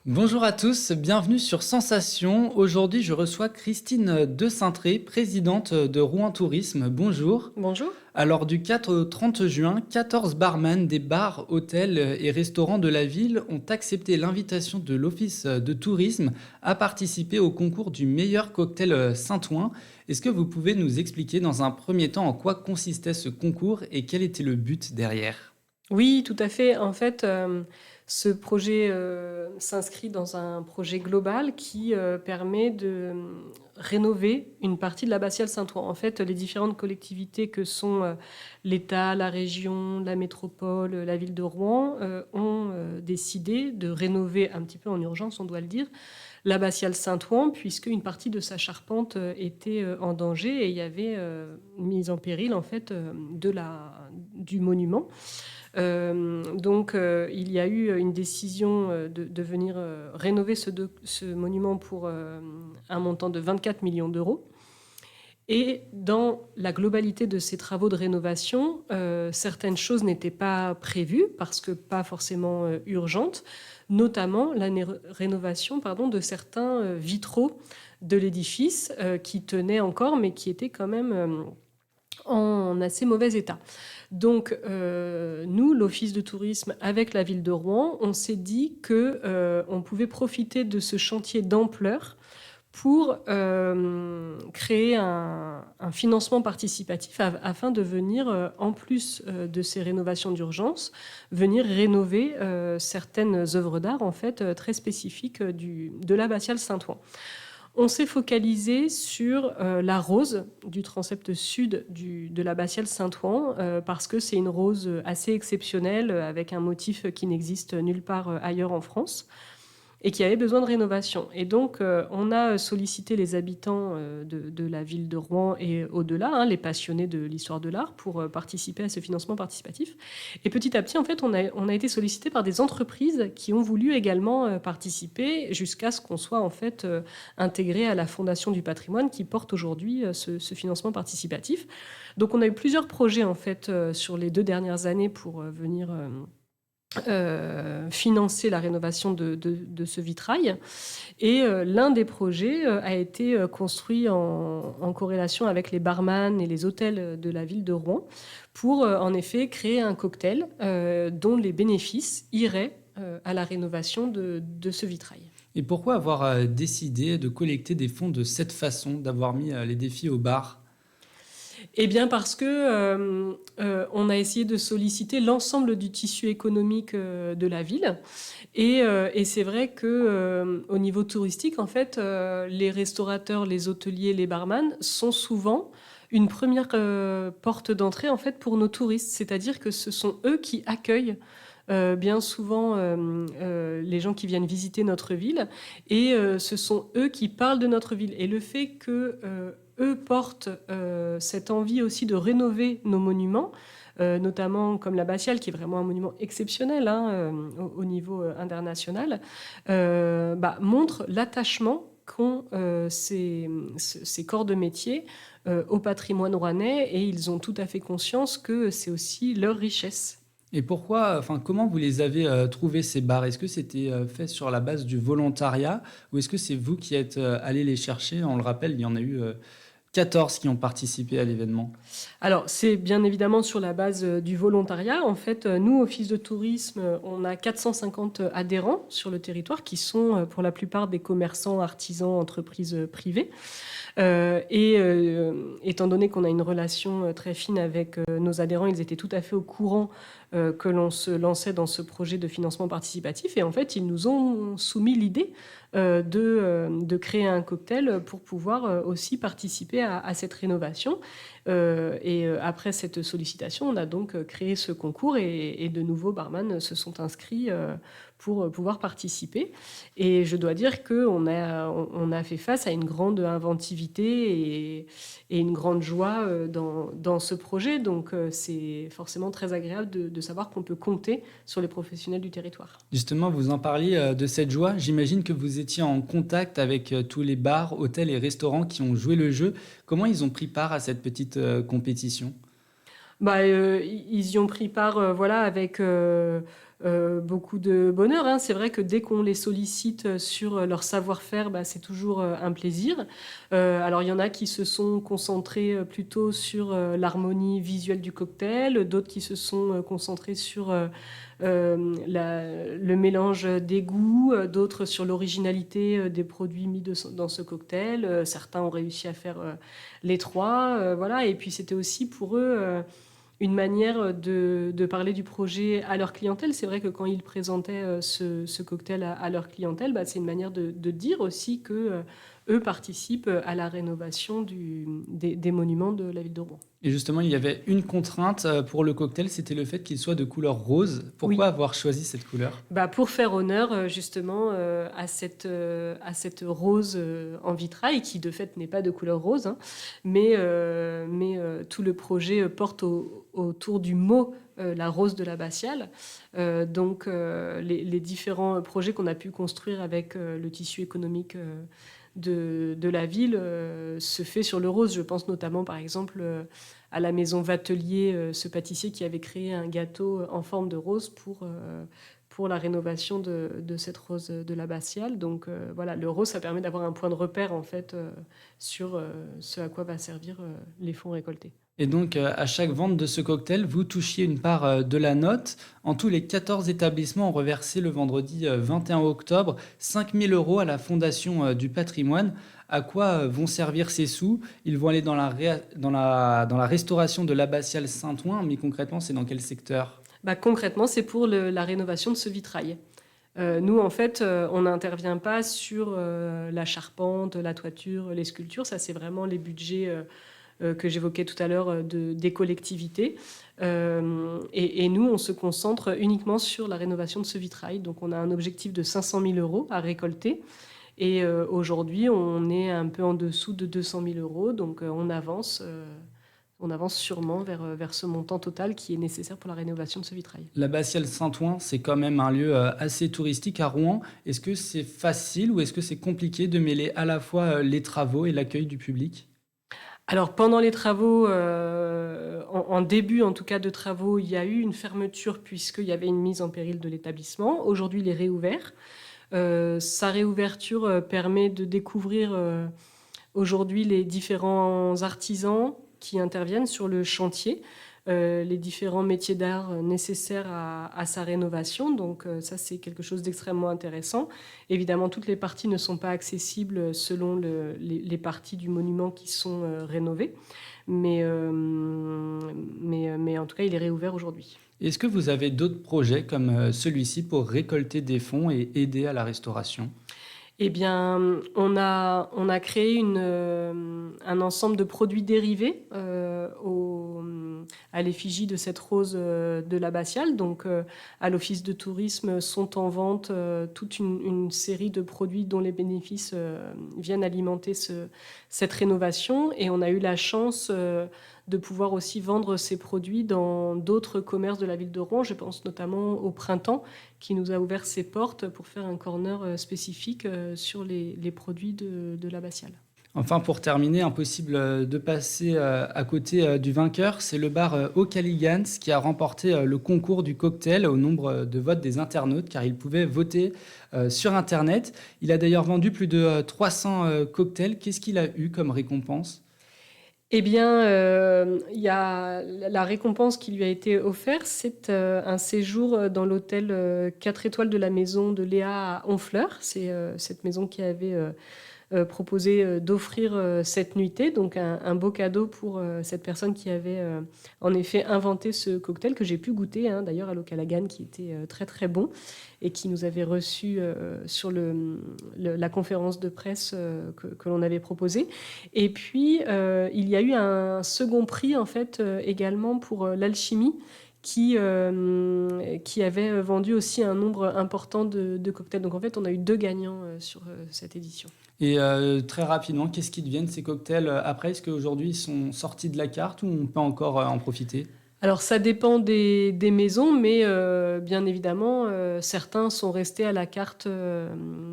Bonjour à tous, bienvenue sur Sensation. Aujourd'hui, je reçois Christine de Saintré, présidente de Rouen Tourisme. Bonjour. Bonjour. Alors, du 4 au 30 juin, 14 barman des bars, hôtels et restaurants de la ville ont accepté l'invitation de l'Office de tourisme à participer au concours du meilleur cocktail Saint-Ouen. Est-ce que vous pouvez nous expliquer dans un premier temps en quoi consistait ce concours et quel était le but derrière? Oui, tout à fait. En fait, ce projet, s'inscrit dans un projet global qui, permet de, rénover une partie de l'abbatiale Saint-Ouen. En fait, les différentes collectivités que sont, l'État, la région, la métropole, la ville de Rouen, ont, décidé de rénover un petit peu en urgence, on doit le dire, l'abbatiale Saint-Ouen puisque une partie de sa charpente, était, en danger et il y avait, une mise en péril en fait, du monument. Il y a eu une décision de venir rénover ce monument pour un montant de 24 millions d'euros. Et dans la globalité de ces travaux de rénovation, certaines choses n'étaient pas prévues parce que pas forcément urgentes, notamment la rénovation de certains vitraux de l'édifice qui tenaient encore mais qui étaient quand même en assez mauvais état. Donc, nous, l'Office de tourisme, avec la ville de Rouen, on s'est dit qu'on pouvait profiter de ce chantier d'ampleur pour créer un financement participatif afin de venir, en plus de ces rénovations d'urgence, venir rénover certaines œuvres d'art en fait, très spécifiques de l'abbatiale Saint-Ouen. On s'est focalisé sur la rose du transept sud de l'abbatiale Saint-Ouen parce que c'est une rose assez exceptionnelle avec un motif qui n'existe nulle part ailleurs en France et qui avait besoin de rénovation. Et donc, on a sollicité les habitants de la ville de Rouen et au-delà, les passionnés de l'histoire de l'art, pour participer à ce financement participatif. Et petit à petit, en fait, on a été sollicité par des entreprises qui ont voulu également participer jusqu'à ce qu'on soit en fait intégré à la Fondation du patrimoine qui porte aujourd'hui ce financement participatif. Donc, on a eu plusieurs projets en fait sur les 2 dernières années pour venir financer la rénovation de ce vitrail. Et l'un des projets a été construit en corrélation avec les barman et les hôtels de la ville de Rouen pour en effet créer un cocktail dont les bénéfices iraient à la rénovation de ce vitrail. Et pourquoi avoir décidé de collecter des fonds de cette façon, d'avoir mis les défis au bar? Eh bien parce que on a essayé de solliciter l'ensemble du tissu économique de la ville et c'est vrai que au niveau touristique en fait les restaurateurs, les hôteliers, les barman sont souvent une première porte d'entrée en fait pour nos touristes, c'est-à-dire que ce sont eux qui accueillent bien souvent les gens qui viennent visiter notre ville et ce sont eux qui parlent de notre ville. Et le fait que eux portent cette envie aussi de rénover nos monuments, notamment comme l'abbatiale, qui est vraiment un monument exceptionnel au niveau international, montre l'attachement qu'ont ces corps de métier au patrimoine rouennais et ils ont tout à fait conscience que c'est aussi leur richesse. Et pourquoi, enfin, comment vous les avez trouvés ces bars? Est-ce que c'était fait sur la base du volontariat ou est-ce que c'est vous qui êtes allé les chercher? On le rappelle, il y en a eu 14 qui ont participé à l'événement. Alors, c'est bien évidemment sur la base du volontariat. En fait, nous, Office de tourisme, on a 450 adhérents sur le territoire qui sont pour la plupart des commerçants, artisans, entreprises privées. Étant donné qu'on a une relation très fine avec nos adhérents, ils étaient tout à fait au courant que l'on se lançait dans ce projet de financement participatif. Et en fait, ils nous ont soumis l'idée de créer un cocktail pour pouvoir aussi participer à cette rénovation. Après cette sollicitation, on a donc créé ce concours et de nouveaux barman se sont inscrits pour pouvoir participer. Et je dois dire qu'on a fait face à une grande inventivité et une grande joie dans ce projet. Donc c'est forcément très agréable de savoir qu'on peut compter sur les professionnels du territoire. Justement, vous en parliez de cette joie. J'imagine que vous étiez en contact avec tous les bars, hôtels et restaurants qui ont joué le jeu. Comment ils ont pris part à cette petite compétition? Ils y ont pris part, voilà, avec beaucoup de bonheur, hein. C'est vrai que dès qu'on les sollicite sur leur savoir-faire, c'est toujours un plaisir. Alors il y en a qui se sont concentrés plutôt sur l'harmonie visuelle du cocktail, d'autres qui se sont concentrés sur le mélange des goûts, d'autres sur l'originalité des produits mis dans ce cocktail. Certains ont réussi à faire les trois, voilà. Et puis c'était aussi pour eux une manière de parler du projet à leur clientèle. C'est vrai que quand ils présentaient ce cocktail à leur clientèle, c'est une manière de dire aussi que eux participent à la rénovation des monuments de la ville de Rouen. Et justement, il y avait une contrainte pour le cocktail, c'était le fait qu'il soit de couleur rose. Oui. Pourquoi avoir choisi cette couleur? Pour faire honneur justement à cette rose en vitrail, qui de fait n'est pas de couleur rose, hein, mais tout le projet porte autour du mot la rose de l'abbatiale. Donc les différents projets qu'on a pu construire avec le tissu économique de la ville se fait sur le rose. Je pense notamment par exemple à la maison Vatelier, ce pâtissier qui avait créé un gâteau en forme de rose pour la rénovation de cette rose de l'abbatiale. Donc voilà, le rose, ça permet d'avoir un point de repère en fait sur ce à quoi va servir les fonds récoltés. Et donc, à chaque vente de ce cocktail, vous touchiez une part de la note. En tout, les 14 établissements ont reversé le vendredi 21 octobre 5 000 € à la Fondation du patrimoine. À quoi vont servir ces sous? Ils vont aller dans la restauration de l'abbatiale Saint-Ouen, mais concrètement, c'est dans quel secteur? Concrètement, c'est pour la rénovation de ce vitrail. Nous, en fait, on n'intervient pas sur la charpente, la toiture, les sculptures. Ça, c'est vraiment les budgets que j'évoquais tout à l'heure des collectivités. Et nous, on se concentre uniquement sur la rénovation de ce vitrail. Donc, on a un objectif de 500 000 € à récolter. Et aujourd'hui, on est un peu en dessous de 200 000 €. Donc, on avance sûrement vers ce montant total qui est nécessaire pour la rénovation de ce vitrail. L'abbatiale Saint-Ouen, c'est quand même un lieu assez touristique à Rouen. Est-ce que c'est facile ou est-ce que c'est compliqué de mêler à la fois les travaux et l'accueil du public? Alors pendant les travaux, en début en tout cas de travaux, il y a eu une fermeture puisqu'il y avait une mise en péril de l'établissement. Aujourd'hui, il est réouvert. Sa réouverture permet de découvrir aujourd'hui les différents artisans qui interviennent sur le chantier, les différents métiers d'art nécessaires à sa rénovation. Donc ça, c'est quelque chose d'extrêmement intéressant. Évidemment, toutes les parties ne sont pas accessibles selon les parties du monument qui sont rénovées. Mais en tout cas, il est réouvert aujourd'hui. Est-ce que vous avez d'autres projets comme celui-ci pour récolter des fonds et aider à la restauration? Eh bien, on a créé un ensemble de produits dérivés à l'effigie de cette rose de l'abbatiale. Donc, à l'Office de tourisme sont en vente toute une série de produits dont les bénéfices viennent alimenter cette rénovation. Et on a eu la chance de pouvoir aussi vendre ces produits dans d'autres commerces de la ville de Rouen. Je pense notamment au Printemps, qui nous a ouvert ses portes pour faire un corner spécifique sur les produits de l'abbatiale. Enfin, pour terminer, impossible de passer à côté du vainqueur. C'est le bar O'Calligans qui a remporté le concours du cocktail au nombre de votes des internautes, car ils pouvaient voter sur Internet. Il a d'ailleurs vendu plus de 300 cocktails. Qu'est-ce qu'il a eu comme récompense? Eh bien, il y a la récompense qui lui a été offerte, c'est un séjour dans l'hôtel 4 étoiles de la maison de Léa à Honfleur. C'est cette maison qui avait proposé d'offrir cette nuitée, donc un beau cadeau pour cette personne qui avait en effet inventé ce cocktail que j'ai pu goûter, hein, d'ailleurs à l'Ocalagan, qui était très très bon et qui nous avait reçus sur la conférence de presse que l'on avait proposée. Et puis, il y a eu un second prix, en fait, également pour l'alchimie, qui avait vendu aussi un nombre important de cocktails. Donc, en fait, on a eu 2 gagnants sur cette édition. Et très rapidement, qu'est-ce qui deviennent ces cocktails après? Est-ce qu'aujourd'hui, ils sont sortis de la carte ou on peut encore en profiter? Alors, ça dépend des maisons, mais bien évidemment, certains sont restés à la carte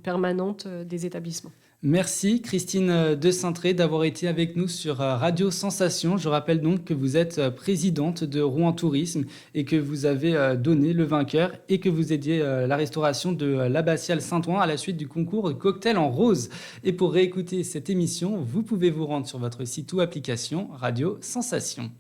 permanente des établissements. Merci Christine de Saintré d'avoir été avec nous sur Radio Sensation. Je rappelle donc que vous êtes présidente de Rouen Tourisme et que vous avez donné le vainqueur et que vous aidiez la restauration de l'abbatiale Saint-Ouen à la suite du concours Cocktail en rose. Et pour réécouter cette émission, vous pouvez vous rendre sur votre site ou application Radio Sensation.